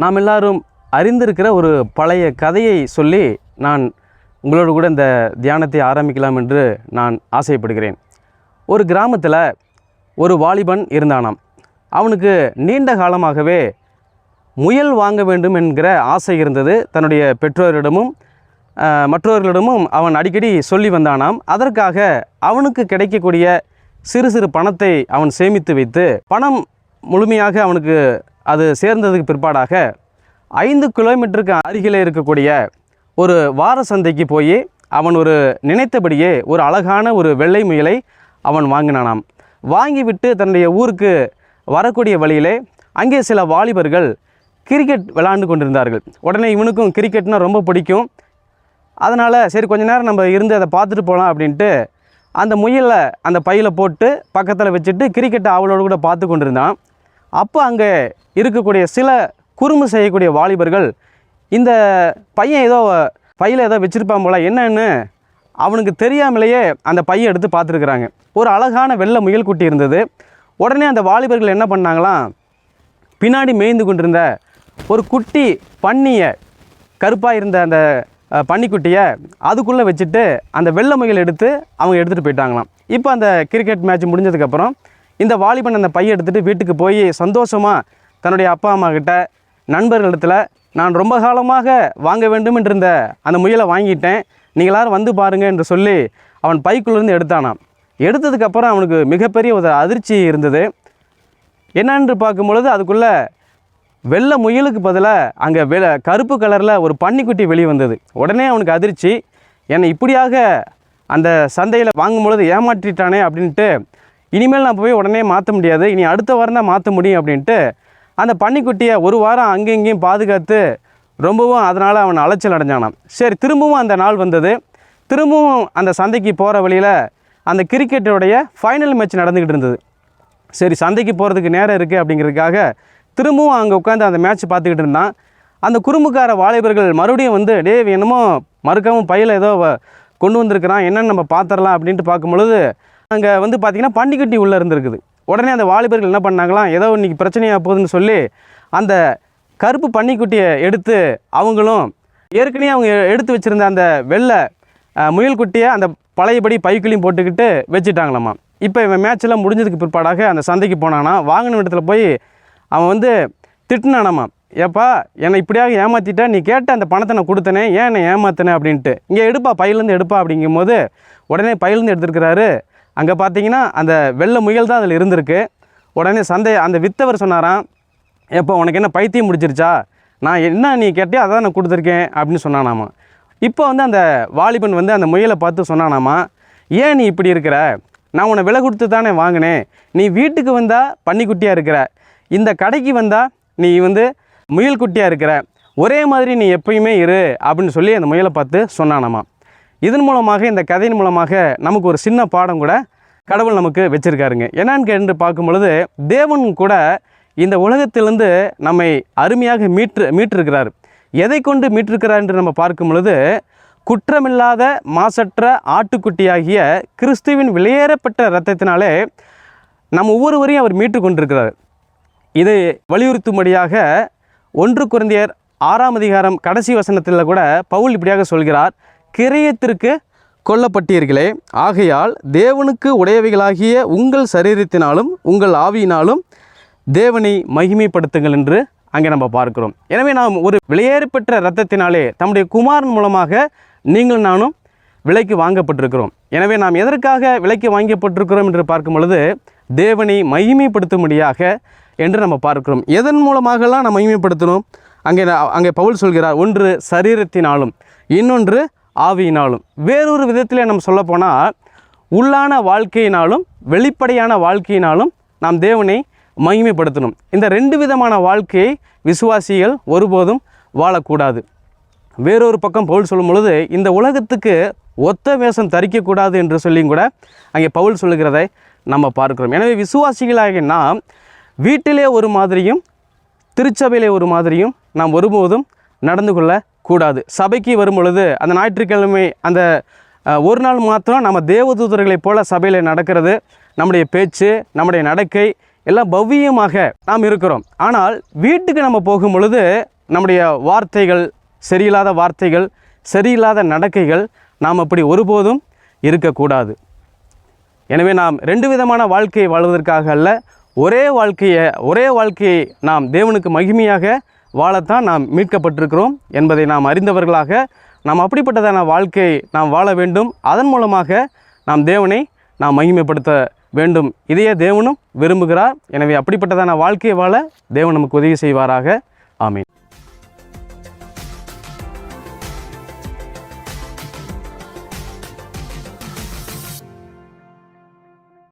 நாம் எல்லாரும் அறிந்திருக்கிற ஒரு பழைய கதையை சொல்லி நான் உங்களோடு கூட இந்த தியானத்தை ஆரம்பிக்கலாம் என்று நான் ஆசைப்படுகிறேன். ஒரு கிராமத்தில் ஒரு வாலிபன் இருந்தானாம். அவனுக்கு நீண்ட காலமாகவே முயல் வாங்க வேண்டும் என்கிற ஆசை இருந்தது. தன்னுடைய பெற்றோரிடமும் மற்றவர்களிடமும் அவன் அடிக்கடி சொல்லி வந்தானாம். அதற்காக அவனுக்கு கிடைக்கக்கூடிய சிறு சிறு பணத்தை அவன் சேமித்து வைத்து, பணம் முழுமையாக அவனுக்கு அது சேர்ந்ததுக்கு பிற்பாடாக 5 கிலோமீட்டருக்கு அருகிலே இருக்கக்கூடிய ஒரு வார சந்தைக்கு போய் அவன் ஒரு நினைத்தபடியே ஒரு அழகான ஒரு வெள்ளை முயலை அவன் வாங்கினானாம். வாங்கிவிட்டு தன்னுடைய ஊருக்கு வரக்கூடிய வழியிலே அங்கே சில வாலிபர்கள் கிரிக்கெட் விளையாண்டு கொண்டிருந்தார்கள். உடனே இவனுக்கும் கிரிக்கெட்னா ரொம்ப பிடிக்கும். அதனால் சரி கொஞ்ச நேரம் நம்ம இருந்து அதை பார்த்துட்டு போகலாம் அப்படின்ட்டு அந்த முயலை அந்த பையில் போட்டு பக்கத்தில் வச்சுட்டு கிரிக்கெட்டை அவளோடு கூட பார்த்து கொண்டிருந்தான். அப்போ அங்கே இருக்கக்கூடிய சில குறும்பு செய்யக்கூடிய வாலிபர்கள் இந்த பையன் ஏதோ பையில் ஏதோ வச்சுருப்பான் போல், என்னன்னு அவனுக்கு தெரியாமலேயே அந்த பையை எடுத்து பார்த்துருக்குறாங்க. ஒரு அழகான வெள்ளை முயல் குட்டி இருந்தது. உடனே அந்த வாலிபர்கள் என்ன பண்ணாங்களாம், பின்னாடி மேய்ந்து கொண்டிருந்த ஒரு குட்டி பன்னியை, கருப்பாக இருந்த அந்த பன்னிக்குட்டியை அதுக்குள்ளே வச்சுட்டு அந்த வெள்ளை முயல் எடுத்து அவங்க எடுத்துகிட்டு போயிட்டாங்களாம். இப்போ அந்த கிரிக்கெட் மேட்ச் முடிஞ்சதுக்கப்புறம் இந்த வாலிபன் அந்த பையை எடுத்துகிட்டு வீட்டுக்கு போய் சந்தோஷமாக தன்னுடைய அப்பா அம்மா கிட்ட, நண்பர்களிடத்தில், நான் ரொம்ப காலமாக வாங்க வேண்டும் என்றிருந்த அந்த முயலை வாங்கிட்டேன், நீங்கள் எல்லோரும் வந்து பாருங்கள் என்று சொல்லி அவன் பைக்குள்ளேருந்து எடுத்தானாம். எடுத்ததுக்கப்புறம் அவனுக்கு மிகப்பெரிய ஒரு அதிர்ச்சி இருந்தது. என்னென்று பார்க்கும் பொழுது அதுக்குள்ளே வெள்ளை முயலுக்கு பதிலாக அங்கே கருப்பு கலரில் ஒரு பன்னிக்குட்டி வெளியே வந்தது. உடனே அவனுக்கு அதிர்ச்சி, என்னை இப்படியாக அந்த சந்தையில் வாங்கும் பொழுது ஏமாற்றிட்டானே அப்படின்ட்டு, இனிமேல் நான் போய் உடனே மாற்ற முடியாது, இனி அடுத்த வாரம் தான் மாற்ற முடியும் அப்படின்ட்டு அந்த பன்னிக்குட்டியை ஒரு வாரம் அங்கேயும் இங்கேயும் பாதுகாத்து ரொம்பவும் அதனால் அவன் அலைச்சல் அடைஞ்சானான். சரி, திரும்பவும் அந்த நாள் வந்தது. திரும்பவும் அந்த சந்தைக்கு போகிற வழியில் அந்த கிரிக்கெட்டோடைய ஃபைனல் மேட்ச் நடந்துக்கிட்டு இருந்தது. சரி, சந்தைக்கு போகிறதுக்கு நேரம் இருக்குது அப்படிங்கிறதுக்காக திரும்பவும் அங்கே உட்காந்து அந்த மேட்ச் பார்த்துக்கிட்டு இருந்தான். அந்த குறும்புக்கார வாலிபர்கள் மறுபடியும் வந்து, டேய் என்னமோ மறுக்கவும் பையில் ஏதோ கொண்டு வந்திருக்கிறான், என்னென்னு நம்ம பார்த்துடலாம் அப்படின்ட்டு பார்க்கும்பொழுது அங்கே வந்து பார்த்திங்கன்னா பன்னிக்குட்டி உள்ளே இருந்திருக்குது. உடனே அந்த வாலிபர்கள் என்ன பண்ணாங்களாம், ஏதோ இன்றைக்கி பிரச்சனையாக போகுதுன்னு சொல்லி அந்த கருப்பு பன்னிக்குட்டியை எடுத்து அவங்களும் ஏற்கனவே அவங்க எடுத்து வச்சுருந்த அந்த வெள்ளை முயல் குட்டியை அந்த பழையபடி பைக்குலையும் போட்டுக்கிட்டு வச்சுட்டாங்களாம்மா. இப்போ இவன் மேட்செல்லாம் முடிஞ்சதுக்கு பிற்பாடாக அந்த சந்தைக்கு போனானா, வாங்கின இடத்துல போய் அவன் வந்து திட்டினானாமா, ஏப்பா என்னை இப்படியாக ஏமாற்றிட்டா, நீ கேட்ட அந்த பணத்தை நான் கொடுத்தனே, ஏன் என்னை ஏமாத்தினேன் அப்படின்ட்டு, இங்கே எடுப்பா பையிலேருந்து எடுப்பா அப்படிங்கும்போது உடனே பையிலேருந்து எடுத்துருக்கிறாரு. அங்கே பார்த்தீங்கன்னா அந்த வெள்ளை முயல் தான் அதில் இருந்திருக்கு. உடனே அந்த வித்தவர் சொன்னாராம், எப்போ உனக்கு என்ன பைத்தியம் முடிச்சிருச்சா, நான் என்ன நீ கேட்டியோ அதான் நான் கொடுத்துருக்கேன் அப்படின்னு சொன்னானாமா. இப்போ வந்து அந்த வாலிபன் வந்து அந்த முயலை பார்த்து சொன்னானாமா, ஏன் நீ இப்படி இருக்கிற, நான் உன்னை விலை கொடுத்து தானே வாங்கினேன், நீ வீட்டுக்கு வந்தால் பன்னிக்குட்டியாக இருக்கிற, இந்த கடைக்கு வந்தால் நீ வந்து முயல் குட்டியாக இருக்கிற, ஒரே மாதிரி நீ எப்பயுமே இரு அப்படின்னு சொல்லி அந்த முயலை பார்த்து சொன்னானாமா. இதன் மூலமாக, இந்த கதையின் மூலமாக நமக்கு ஒரு சின்ன பாடம் கூட கடவுள் நமக்கு வச்சுருக்காருங்க. என்னன்னு கேட்டு பார்க்கும் பொழுது, தேவன் கூட இந்த உலகத்திலிருந்து நம்மை அருமையாக மீட்டிருக்கிறார். எதை கொண்டு மீட்டிருக்கிறார் என்று நம்ம பார்க்கும் பொழுது, குற்றமில்லாத மாசற்ற ஆட்டுக்குட்டியாகிய கிறிஸ்துவின் வெளியேறப்பட்ட இரத்தத்தினாலே நம்ம ஒவ்வொருவரையும் அவர் மீட்டு கொண்டிருக்கிறார். இதை வலியுறுத்தும்படியாக 1 கொரிந்தியர் 6ஆம் அதிகாரம் கடைசி வசனத்தில் கூட பவுல் இப்படியாக சொல்கிறார், கிரயத்திற்கு கொல்லப்பட்டீர்களே, ஆகையால் தேவனுக்கு உடையவைகளாகிய உங்கள் சரீரத்தினாலும் உங்கள் ஆவியினாலும் தேவனை மகிமைப்படுத்துங்கள் என்று அங்கே நம்ம பார்க்கிறோம். எனவே நாம் ஒரு வெளியேறப்பெற்ற இரத்தத்தினாலே தம்முடைய குமாரன் மூலமாக நீங்கள் நானும் விலைக்கு வாங்கப்பட்டிருக்கிறோம். எனவே நாம் எதற்காக விலைக்கு வாங்கப்பட்டிருக்கிறோம் என்று பார்க்கும் பொழுது, தேவனை மகிமைப்படுத்தும்படியாக என்று நம்ம பார்க்கிறோம். எதன் மூலமாகலாம் நம்ம மகிமைப்படுத்தணும், அங்கே பவுல் சொல்கிறார், ஒன்று சரீரத்தினாலும் இன்னொன்று ஆவியினாலும். வேறொரு விதத்தில் நம்ம சொல்லப்போனால், உள்ளான வாழ்க்கையினாலும் வெளிப்படையான வாழ்க்கையினாலும் நாம் தேவனை மகிமைப்படுத்தணும். இந்த 2 விதமான வாழ்க்கையை விசுவாசிகள் ஒருபோதும் வாழக்கூடாது. வேறொரு பக்கம் பவுல் சொல்லும் பொழுது, இந்த உலகத்துக்கு ஒத்த வேஷம் தரிக்கக்கூடாது என்று சொல்லியும் கூட அங்கே பவுல் சொல்லுகிறதை நம்ம பார்க்கிறோம். எனவே விசுவாசிகளாக நாம் வீட்டிலே ஒரு மாதிரியும் திருச்சபையிலே ஒரு மாதிரியும் நாம் ஒருபோதும் நடந்து கொள்ளக்கூடாது. சபைக்கு வரும் பொழுது அந்த ஞாயிற்றுக்கிழமை அந்த ஒரு நாள் மாத்திரம் நம்ம தேவதூதர்களைப் போல சபையில் நடக்கிறது, நம்முடைய பேச்சு, நம்முடைய நடக்கை எல்லாம் பவ்யமாக நாம் இருக்கிறோம். ஆனால் வீட்டுக்கு நம்ம போகும் பொழுது நம்முடைய வார்த்தைகள், சரியில்லாத வார்த்தைகள், சரியில்லாத நடக்கைகள் நாம் அப்படி ஒருபோதும் இருக்கக்கூடாது. எனவே நாம் 2 விதமான வாழ்க்கையை வாழ்வதற்காக அல்ல, ஒரே வாழ்க்கையை நாம் தேவனுக்கு மகிமையாக வாழத்தான் நாம் மீட்கப்பட்டிருக்கிறோம் என்பதை நாம் அறிந்தவர்களாக நாம் அப்படிப்பட்டதான வாழ்க்கையை நாம் வாழ வேண்டும். அதன் மூலமாக நாம் தேவனை நாம் மகிமைப்படுத்த வேண்டும். இதையே தேவனும் விரும்புகிறார். எனவே அப்படிப்பட்டதான வாழ்க்கையை வாழ தேவன் நமக்கு உதவி செய்வாராக. ஆமீன்.